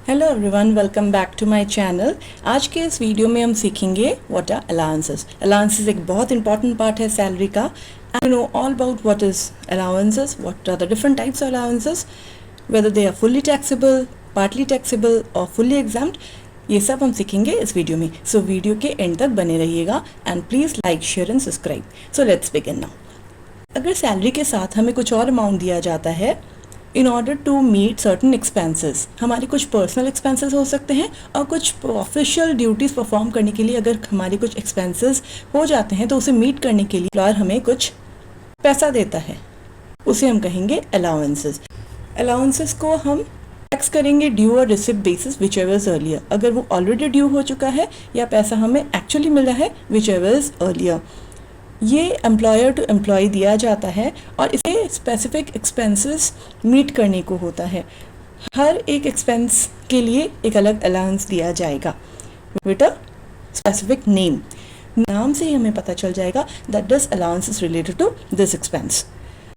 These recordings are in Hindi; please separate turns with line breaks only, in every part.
Hello everyone, welcome back to my channel. आज के इस वीडियो में हम सीखेंगे व्हाट आर अलाउंसेस। अलाउंसेस एक बहुत इंपॉर्टेंट पार्ट है सैलरी का। I know all about what is allowances, what are the different types of allowances, whether they are fully taxable, partly taxable और फुल्ली एग्जाम्ड। ये सब हम सीखेंगे इस वीडियो में। सो वीडियो के एंड तक बने रहिएगा and please like, share and subscribe. So let's begin now. अगर सैलरी के साथ हमें कुछ और अमाउंट दिया जाता है in order to meet certain expenses, हमारे कुछ पर्सनल एक्सपेंसेस हो सकते हैं और कुछ ऑफिशियल ड्यूटीज़ परफॉर्म करने के लिए अगर हमारे कुछ एक्सपेंसेस हो जाते हैं तो उसे मीट करने के लिए एम्प्लॉयर हमें कुछ पैसा देता है, उसे हम कहेंगे अलाउंसेस। अलाउंसेस को हम टैक्स करेंगे ड्यू और receipt basis which ever is earlier. अगर वो ऑलरेडी ड्यू हो चुका है या पैसा हमें एक्चुअली मिला है, विच एवर इज अर्लियर। ये एम्प्लॉयर टू एम्प्लॉय दिया जाता है और इसे स्पेसिफिक एक्सपेंसेस मीट करने को होता है। हर एक एक्सपेंस के लिए एक अलग अलाउंस दिया जाएगा विद अ स्पेसिफिक नेम। नाम से ही हमें पता चल जाएगा that this allowance is related to this expense.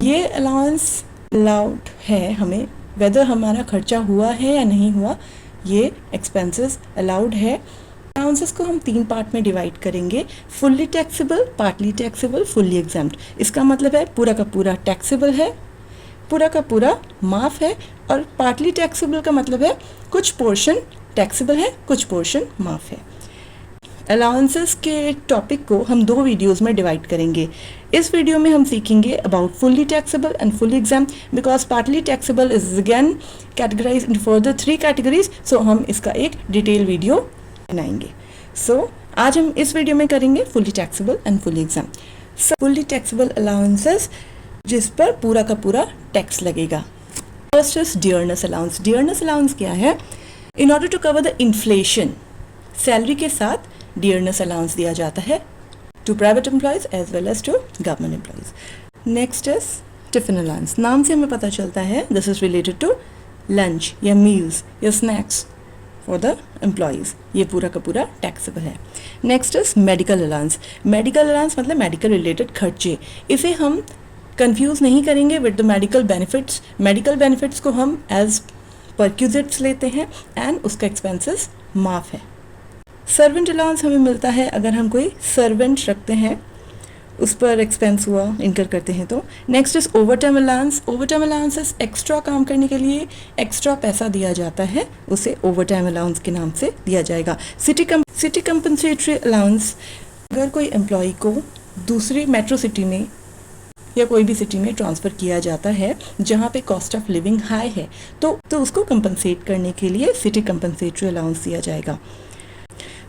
ये अलाउंस अलाउड है हमें, वेदर हमारा खर्चा हुआ है या नहीं हुआ, ये एक्सपेंसेस अलाउड है। अलाउंसेस को हम 3 पार्ट में डिवाइड करेंगे, fully taxable, partly taxable, fully exempt. इसका मतलब है पूरा का पूरा टैक्सेबल है, पूरा का पूरा माफ़ है, और पार्टली टैक्सेबल का मतलब है कुछ पोर्शन टैक्सेबल है, कुछ पोर्शन माफ़ है। अलाउंसेस के टॉपिक को हम 2 वीडियोज़ में डिवाइड करेंगे। इस वीडियो में हम सीखेंगे about fully taxable and fully exempt, because partly taxable is again categorise in further 3 categories. So हम इसका एक डिटेल वीडियो बनाएंगे। सो आज हम इस वीडियो में करेंगे fully taxable and fully exempt. Fully taxable allowances जिस पर पूरा का पूरा टैक्स लगेगा। First is dearness allowance. Dearness allowance क्या है? In order to cover the inflation, salary के साथ डियरनेस अलाउंस दिया जाता है to private employees as well as to government employees. Next is tiffin allowance. नाम से हमें पता चलता है this is related to lunch या मील्स या स्नैक्स फॉर द एम्प्लॉयज़। ये पूरा का पूरा टैक्सेबल है। Next is medical allowance. Medical allowance मतलब मेडिकल रिलेटेड खर्चे। इसे हम कंफ्यूज नहीं करेंगे with the medical benefits. Medical benefits को हम एज परक्यूजिट्स लेते हैं एंड उसका एक्सपेंसेस माफ़ है। सर्वेंट अलाउंस हमें मिलता है अगर हम कोई सर्वेंट रखते हैं, उस पर एक्सपेंस हुआ इनकर करते हैं तो। Next is over time allowance. Over time allowances extra काम करने के लिए एक्स्ट्रा पैसा दिया जाता है, उसे ओवर टाइम अलाउंस के नाम से दिया जाएगा। सिटी कंपनसेटरी अलाउंस, अगर कोई एम्प्लॉय को दूसरी मेट्रो सिटी में या कोई भी सिटी में ट्रांसफ़र किया जाता है जहाँ पे कॉस्ट ऑफ लिविंग हाई है तो उसको कंपनसेट करने के लिए सिटी कंपनसेटरी अलाउंस दिया जाएगा।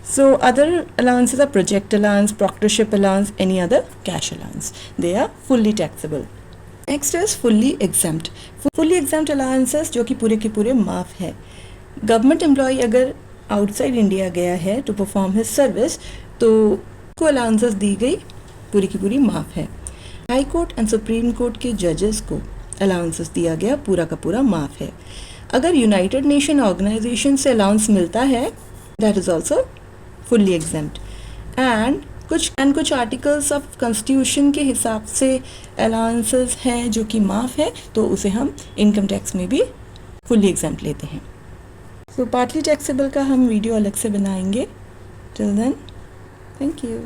So other allowances are project allowance, proctorship allowance, any other cash allowance. They are fully taxable. Next is fully exempt. Fully exempt allowances जो कि पूरे के पूरे माफ़ है। गवर्नमेंट एम्प्लॉय अगर आउटसाइड इंडिया गया है टू परफॉर्म हिज सर्विस तो को अलाउंसेस दी गई पूरी की पूरी माफ़ है। High court and supreme court के जजेस को अलाउंसेस दिया गया पूरा का पूरा माफ़ है। अगर यूनाइटेड नेशन ऑर्गेनाइजेशन से अलाउंस मिलता है that is also fully exempt. And कुछ आर्टिकल्स ऑफ कॉन्स्टिट्यूशन के हिसाब से अलाउंसेस हैं जो कि माफ़ है, तो उसे हम इनकम टैक्स में भी फुल्ली एग्जेम्प्ट लेते हैं। सो पार्टली टैक्सेबल का हम वीडियो अलग से बनाएंगे। Till then, thank you.